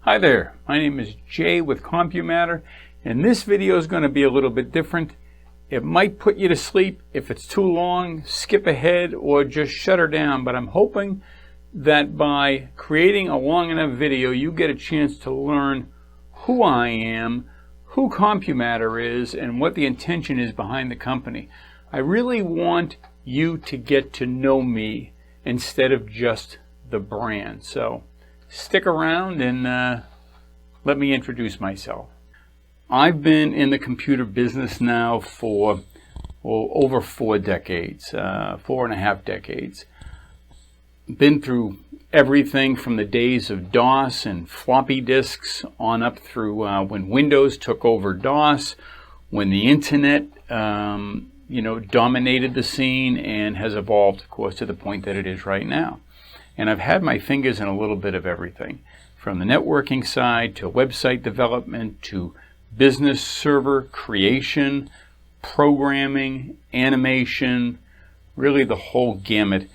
Hi there, my name is Jay with CompuMatter, and this video is going to be a little bit different. It might put you to sleep. If it's too long, skip ahead or just shut her down, but I'm hoping that by creating a long enough video, you get a chance to learn who I am, who CompuMatter is, and what the intention is behind the company. I really want you to get to know me instead of just the brand. So stick around and let me introduce myself. I've been in the computer business now for over 4 decades, 4.5 decades. Been through everything from the days of DOS and floppy disks on up through when Windows took over DOS, when the internet dominated the scene and has evolved, of course, to the point that it is right now. And I've had my fingers in a little bit of everything, from the networking side to website development to business server creation, programming, animation, really the whole gamut.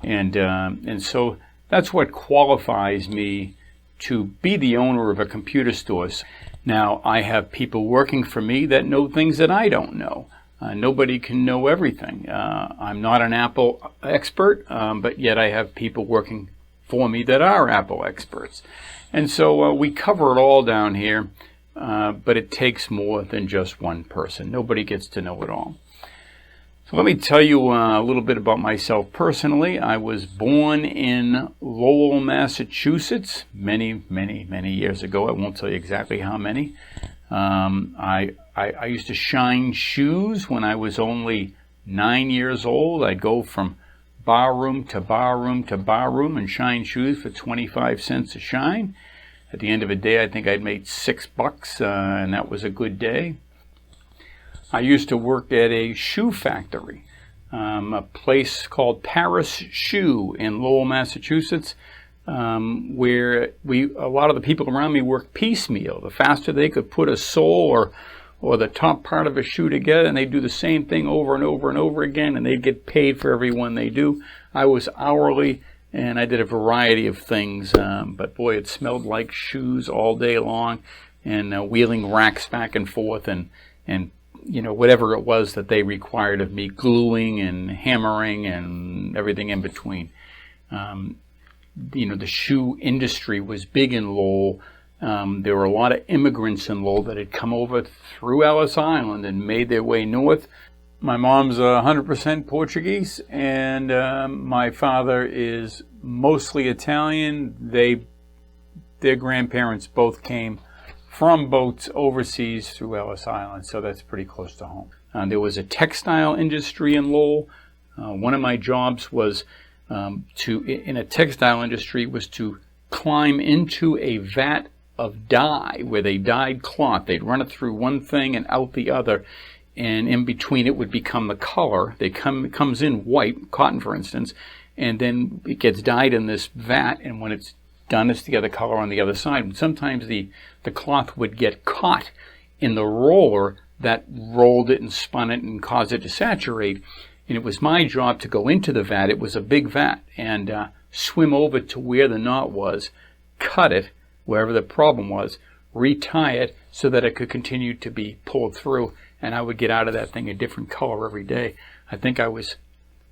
And so that's what qualifies me to be the owner of a computer store. Now, I have people working for me that know things that I don't know. Nobody can know everything. I'm not an Apple expert, but yet I have people working for me that are Apple experts. And so we cover it all down here, but it takes more than just one person. Nobody gets to know it all. So let me tell you a little bit about myself personally. I was born in Lowell, Massachusetts, many years ago. I won't tell you exactly how many. I used to shine shoes when I was only 9 years old. I'd go from bar room to bar room to bar room and shine shoes for 25 cents a shine. At the end of the day, I think I'd made $6, and that was a good day. I used to work at a shoe factory, a place called Paris Shoe in Lowell, Massachusetts, where a lot of the people around me worked piecemeal. The faster they could put a sole or the top part of a shoe together, and they'd do the same thing over and over and over again, and they'd get paid for every one they do. I was hourly, and I did a variety of things, but boy, it smelled like shoes all day long, and wheeling racks back and forth, and whatever it was that they required of me, gluing and hammering and everything in between. The shoe industry was big in Lowell. There were a lot of immigrants in Lowell that had come over through Ellis Island and made their way north. My mom's 100% Portuguese, and my father is mostly Italian. Their grandparents both came from boats overseas through Ellis Island, so that's pretty close to home. There was a textile industry in Lowell. One of my jobs was in a textile industry was to climb into a vat of dye where they dyed cloth. They'd run it through one thing and out the other, and in between it would become the color. It comes in white, cotton for instance, and then it gets dyed in this vat, and when it's done, it's the other color on the other side. And sometimes the cloth would get caught in the roller that rolled it and spun it and caused it to saturate. And it was my job to go into the vat. It was a big vat, and swim over to where the knot was, cut it wherever the problem was, retie it so that it could continue to be pulled through, and I would get out of that thing a different color every day. I think I was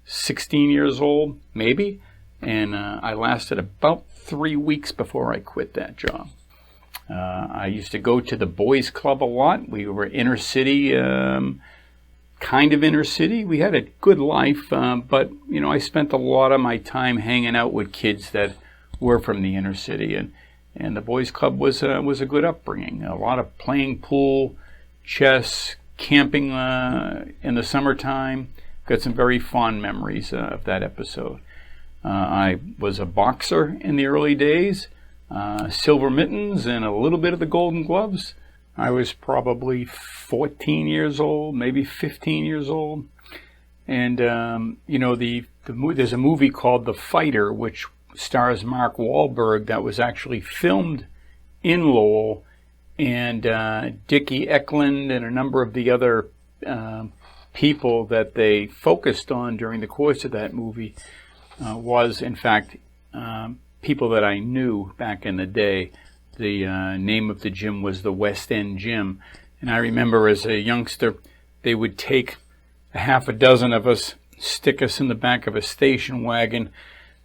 16 years old, maybe, and I lasted about 3 weeks before I quit that job. I used to go to the boys club a lot. We were inner city, kind of inner city. We had a good life, but I spent a lot of my time hanging out with kids that were from the inner city, and the boys club was a good upbringing. A lot of playing pool, chess, camping in the summertime. Got some very fond memories of that episode. I was a boxer in the early days, silver mittens and a little bit of the golden gloves. I was probably 14 years old, maybe 15 years old. And, there's a movie called The Fighter, which stars Mark Wahlberg, that was actually filmed in Lowell. And Dickie Eklund and a number of the other people that they focused on during the course of that movie was, in fact, people that I knew back in the day. The name of the gym was the West End Gym. And I remember as a youngster, they would take a half a dozen of us, stick us in the back of a station wagon.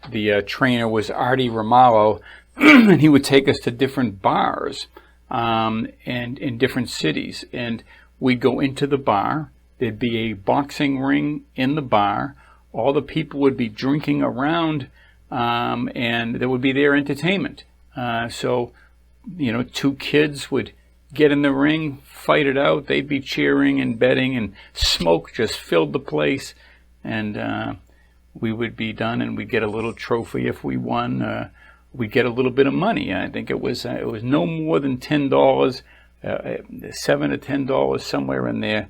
The trainer was Artie Romalo, and he would take us to different bars and in different cities. And we'd go into the bar. There'd be a boxing ring in the bar. All the people would be drinking around, and there would be their entertainment. So, two kids would get in the ring, fight it out. They'd be cheering and betting, and smoke just filled the place. And we would be done, and we'd get a little trophy if we won. We'd get a little bit of money. I think it was no more than $10, $7 to $10, somewhere in there.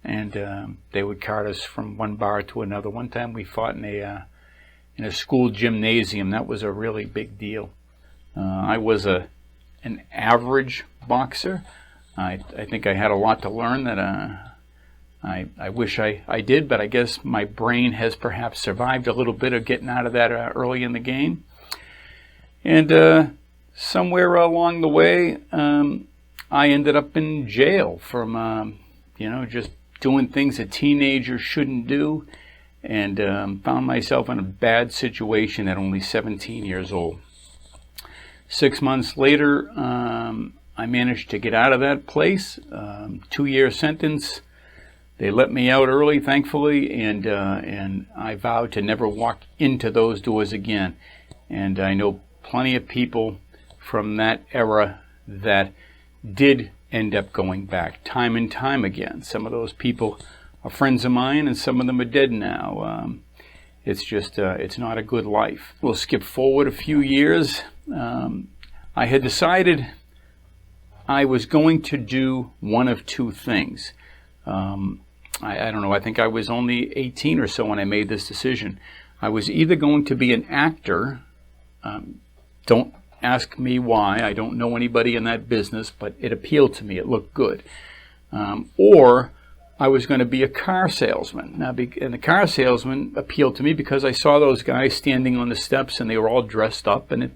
And they would cart us from one bar to another. One time we fought in a school gymnasium. That was a really big deal. I was an average boxer. I think I had a lot to learn that I wish I did, but I guess my brain has perhaps survived a little bit of getting out of that early in the game. And somewhere along the way, I ended up in jail from, just doing things a teenager shouldn't do, and found myself in a bad situation at only 17 years old. 6 months later, I managed to get out of that place. 2-year sentence. They let me out early, thankfully, and I vowed to never walk into those doors again. And I know plenty of people from that era that did end up going back time and time again. Some of those people are friends of mine, and some of them are dead now. It's just, it's not a good life. We'll skip forward a few years. I had decided I was going to do one of two things. I don't know, I think I was only 18 or so when I made this decision. I was either going to be an actor. Don't ask me why. I don't know anybody in that business, but it appealed to me. It looked good. Or I was going to be a car salesman. Now, and the car salesman appealed to me because I saw those guys standing on the steps, and they were all dressed up, and it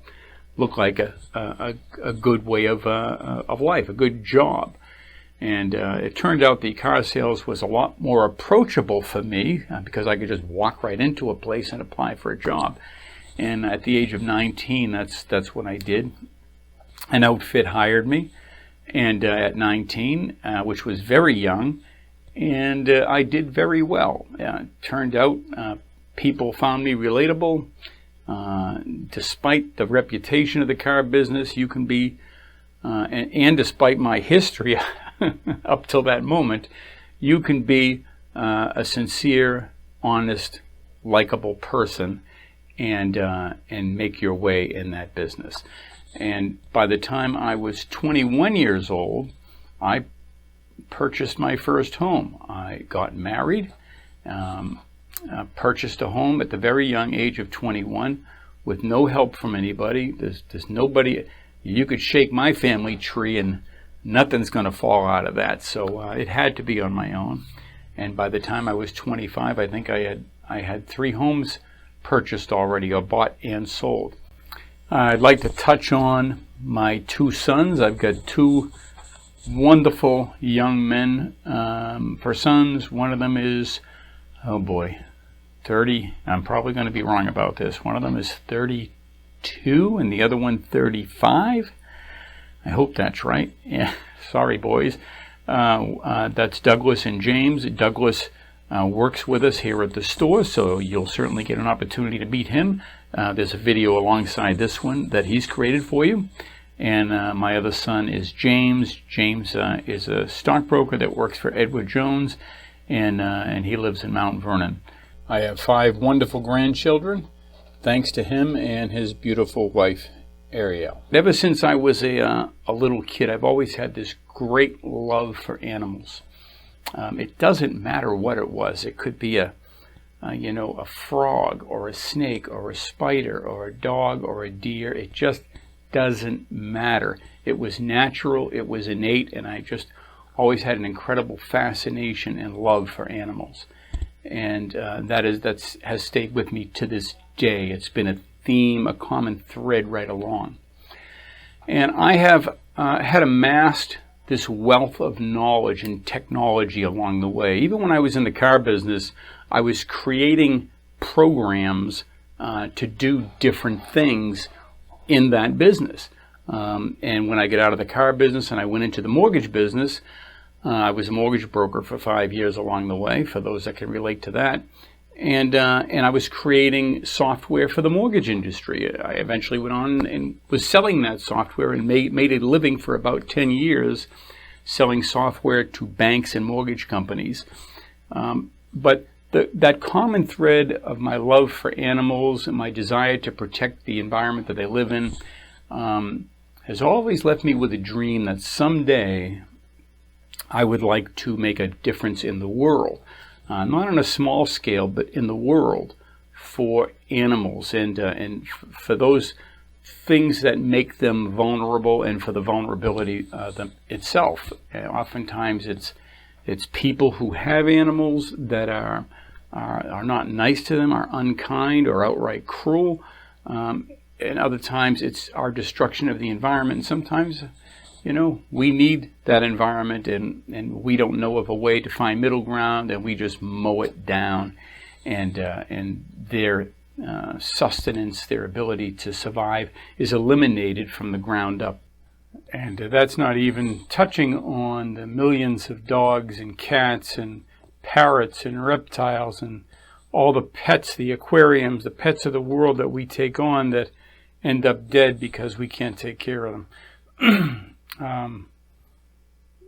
looked like a good way of life, a good job. And it turned out the car sales was a lot more approachable for me because I could just walk right into a place and apply for a job. And at the age of 19, that's what I did. An outfit hired me, and at 19, which was very young, and I did very well. Turned out people found me relatable. Despite the reputation of the car business, you can be, and despite my history up till that moment, you can be a sincere, honest, likable person and make your way in that business. And by the time I was 21 years old, I purchased my first home. I got married, purchased a home at the very young age of 21 with no help from anybody. There's nobody. You could shake my family tree and nothing's going to fall out of that. So it had to be on my own. And by the time I was 25, I think I had 3 homes purchased already, or bought and sold. I'd like to touch on my 2 sons. I've got 2 wonderful young men. For sons, one of them is, 30. I'm probably going to be wrong about this. One of them is 32 and the other one 35. I hope that's right. Yeah, sorry, boys. That's Douglas and James. Douglas works with us here at the store, so you'll certainly get an opportunity to meet him. There's a video alongside this one that he's created for you. And my other son is James. James is a stockbroker that works for Edward Jones, and he lives in Mount Vernon. I have 5 wonderful grandchildren, thanks to him and his beautiful wife, Ariel. Ever since I was a little kid, I've always had this great love for animals. It doesn't matter what it was. It could be a frog or a snake or a spider or a dog or a deer. It just doesn't matter. It was natural. It was innate, and I just always had an incredible fascination and love for animals. And that has stayed with me to this day. It's been a theme, a common thread right along. And I have had amassed this wealth of knowledge and technology along the way. Even when I was in the car business, I was creating programs to do different things in that business. And when I get out of the car business and I went into the mortgage business, I was a mortgage broker for 5 years along the way, for those that can relate to that. And I was creating software for the mortgage industry. I eventually went on and was selling that software and made a living for about 10 years selling software to banks and mortgage companies. But that common thread of my love for animals and my desire to protect the environment that they live in has always left me with a dream that someday I would like to make a difference in the world. Not on a small scale, but in the world, for animals and for those things that make them vulnerable, and for the vulnerability itself. Oftentimes, it's people who have animals that are not nice to them, are unkind, or outright cruel. And other times, it's our destruction of the environment. And sometimes, we need that environment, and we don't know of a way to find middle ground, and we just mow it down, and their sustenance, their ability to survive, is eliminated from the ground up. And that's not even touching on the millions of dogs and cats and parrots and reptiles and all the pets, the aquariums, the pets of the world that we take on that end up dead because we can't take care of them.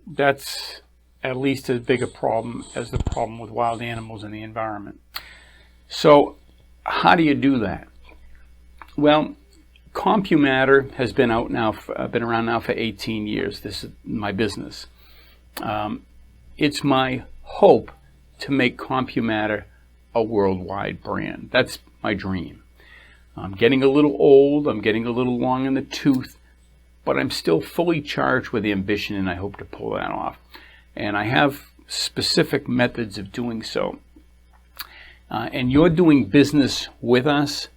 That's at least as big a problem as the problem with wild animals in the environment. So how do you do that? Well, CompuMatter has been around now for 18 years. This is my business. It's my hope to make CompuMatter a worldwide brand. That's my dream. I'm getting a little old. I'm getting a little long in the tooth. But I'm still fully charged with ambition, and I hope to pull that off. And I have specific methods of doing so. And your doing business with us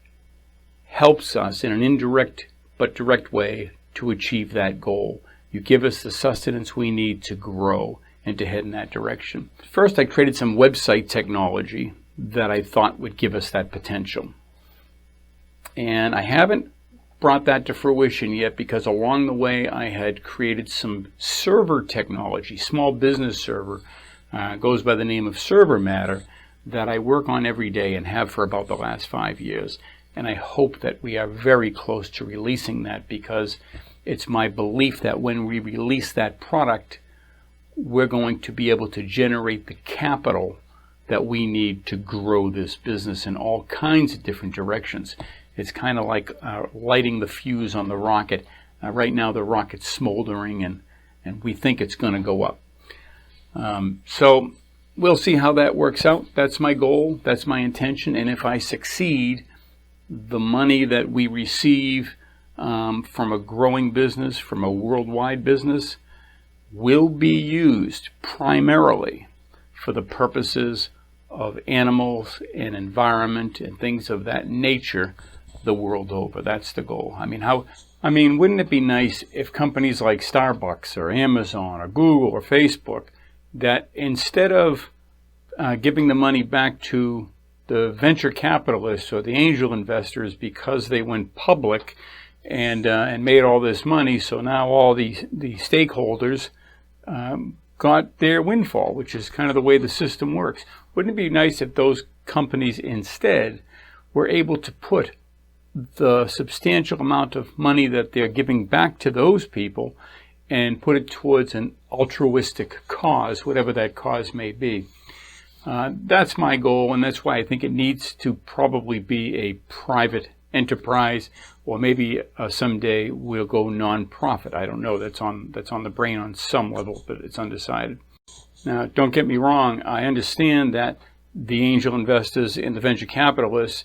helps us in an indirect but direct way to achieve that goal. You give us the sustenance we need to grow and to head in that direction. First, I created some website technology that I thought would give us that potential. And I haven't brought that to fruition yet, because along the way I had created some server technology, small business server, goes by the name of Server Matter, that I work on every day and have for about the last 5 years. And I hope that we are very close to releasing that, because it's my belief that when we release that product, we're going to be able to generate the capital that we need to grow this business in all kinds of different directions. It's kind of like lighting the fuse on the rocket. Right now the rocket's smoldering, and we think it's going to go up. So we'll see how that works out. That's my goal. That's my intention. And if I succeed, the money that we receive from a growing business, from a worldwide business, will be used primarily for the purposes of animals and environment and things of that nature the world over. That's the goal. I mean, wouldn't it be nice if companies like Starbucks or Amazon or Google or Facebook, that instead of giving the money back to the venture capitalists or the angel investors because they went public and made all this money, so now all the stakeholders got their windfall, which is kind of the way the system works. Wouldn't it be nice if those companies instead were able to put the substantial amount of money that they're giving back to those people and put it towards an altruistic cause, whatever that cause may be? That's my goal, and that's why I think it needs to probably be a private enterprise, or maybe someday we'll go non-profit. I don't know. That's on the brain on some level, but it's undecided. Now, don't get me wrong. I understand that the angel investors and the venture capitalists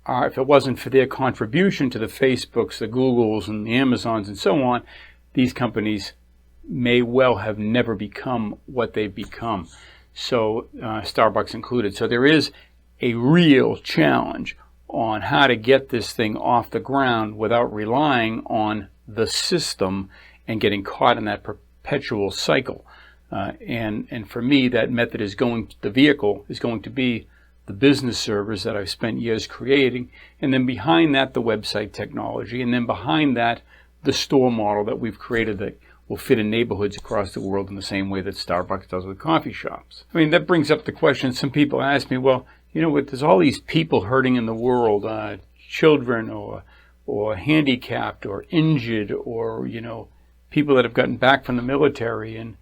are, if it wasn't for their contribution to the Facebooks, the Googles, and the Amazons, and so on, these companies may well have never become what they've become. So Starbucks included. So there is a real challenge on how to get this thing off the ground without relying on the system and getting caught in that perpetual cycle. And for me, that method is the vehicle is going to be the business servers that I've spent years creating, and then behind that, the website technology, and then behind that, the store model that we've created that will fit in neighborhoods across the world in the same way that Starbucks does with coffee shops. I mean, that brings up the question, some people ask me, well, there's all these people hurting in the world, children or handicapped or injured or, people that have gotten back from the military and,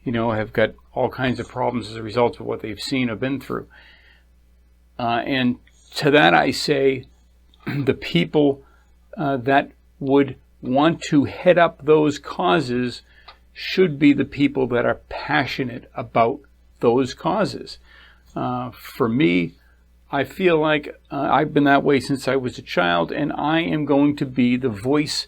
have got all kinds of problems as a result of what they've seen or been through. And to that I say, the people that would want to head up those causes should be the people that are passionate about those causes. For me, I feel like I've been that way since I was a child, and I am going to be the voice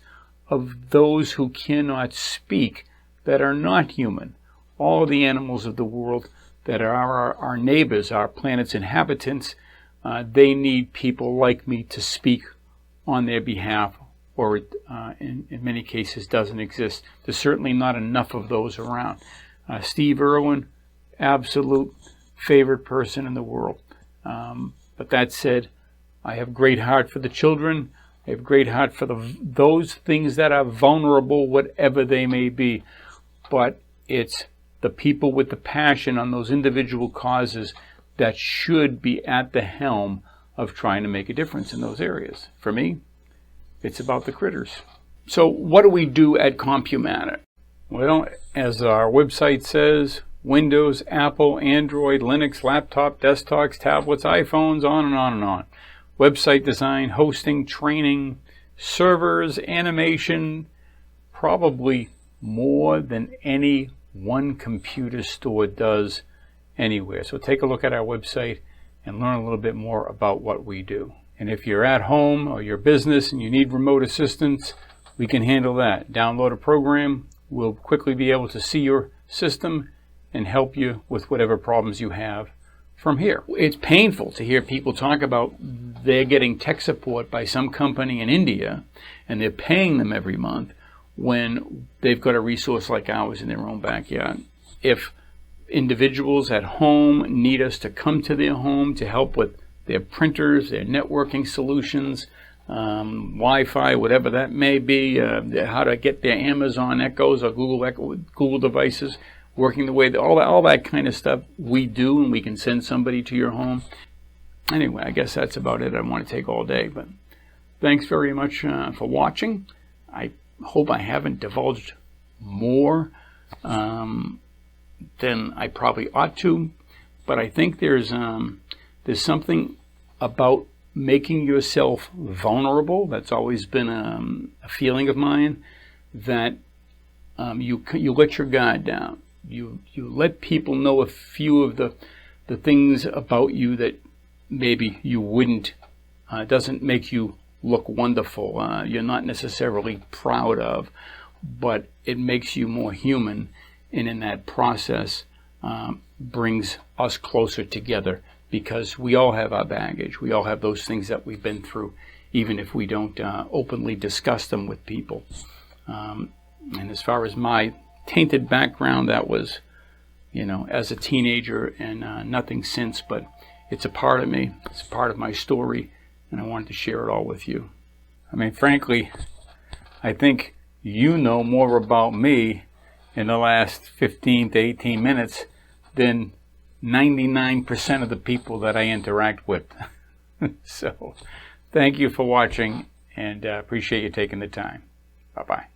of those who cannot speak, that are not human. All the animals of the world that are our neighbors, our planet's inhabitants, they need people like me to speak on their behalf, or in many cases doesn't exist. There's certainly not enough of those around. Steve Irwin, absolute favorite person in the world. But that said, I have great heart for the children. I have great heart for those things that are vulnerable, whatever they may be. But it's the people with the passion on those individual causes that should be at the helm of trying to make a difference in those areas. For me, it's about the critters. So what do we do at CompuMatter? Well, as our website says, Windows, Apple, Android, Linux, laptop, desktops, tablets, iPhones, on and on and on. Website design, hosting, training, servers, animation, probably more than any one computer store does anywhere. So take a look at our website and learn a little bit more about what we do. And if you're at home or your business and you need remote assistance, we can handle that. Download a program. We'll quickly be able to see your system and help you with whatever problems you have from here. It's painful to hear people talk about they're getting tech support by some company in India and they're paying them every month when they've got a resource like ours in their own backyard. If individuals at home need us to come to their home to help with their printers, their networking solutions, Wi-Fi, whatever that may be, how to get their Amazon Echoes or Google devices working the way that all that kind of stuff we do, and we can send somebody to your home. Anyway, I guess that's about it. I don't want to take all day, but thanks very much for watching. I hope I haven't divulged more than I probably ought to, but I think there's something about making yourself vulnerable. That's always been a feeling of mine, that you let your guard down. You let people know a few of the things about you that maybe you wouldn't, doesn't make you look wonderful, you're not necessarily proud of, but it makes you more human, and in that process brings us closer together, because we all have our baggage. We all have those things that we've been through, even if we don't openly discuss them with people. And as far as my tainted background, that was, as a teenager, and nothing since, but it's a part of me. It's a part of my story, and I wanted to share it all with you. I mean, frankly, I think you know more about me in the last 15 to 18 minutes than 99% of the people that I interact with. So, thank you for watching, and appreciate you taking the time. Bye-bye.